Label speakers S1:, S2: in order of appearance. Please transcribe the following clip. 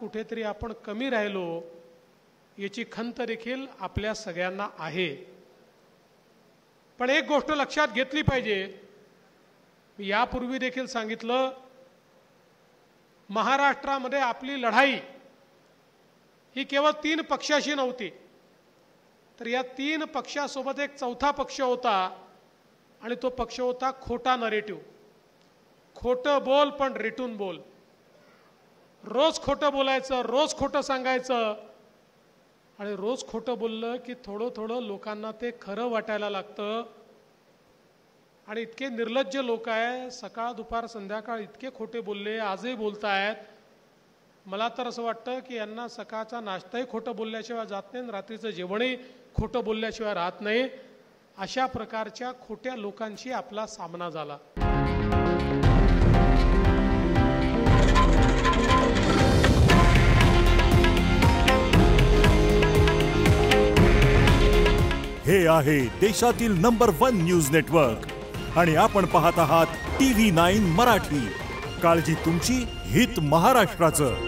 S1: कुठेतरी आपण कमी राहिलो याची खंत देखील आपल्या सगळ्यांना आहे। पण एक गोष्ट लक्षात घेतली पाहिजे, मी यापूर्वी देखील सांगितलं, महाराष्ट्रामध्ये आपली लढाई ही केवळ 3 पक्षाशी नव्हती, तर या 3 पक्षासोबत एक चौथा पक्ष होता आणि तो पक्ष होता खोटा नरेटिव्ह। खोटं बोल पण रेटून बोल, रोज खोटं बोलायचं, रोज खोटं सांगायचं आणि रोज खोटं बोललं की थोडं थोडं लोकांना ते खरं वाटायला लागतं। आणि इतके निर्लज्ज लोक आहे, सकाळ दुपार संध्याकाळ इतके खोटे बोलले, आजही बोलतायत। मला तर असं वाटतं की यांना सकाळचा नाश्ताही खोटं बोलल्याशिवाय जात नाही, रात्रीचं जेवणही खोटं बोलल्याशिवाय राहत नाही। अशा प्रकारच्या खोट्या लोकांशी आपला सामना झाला।
S2: हे आहे देशातील नंबर 1 न्यूज नेटवर्क आणि आपण पाहत आहात TV9 मराठी। काळजी तुमची, हित महाराष्ट्राचं।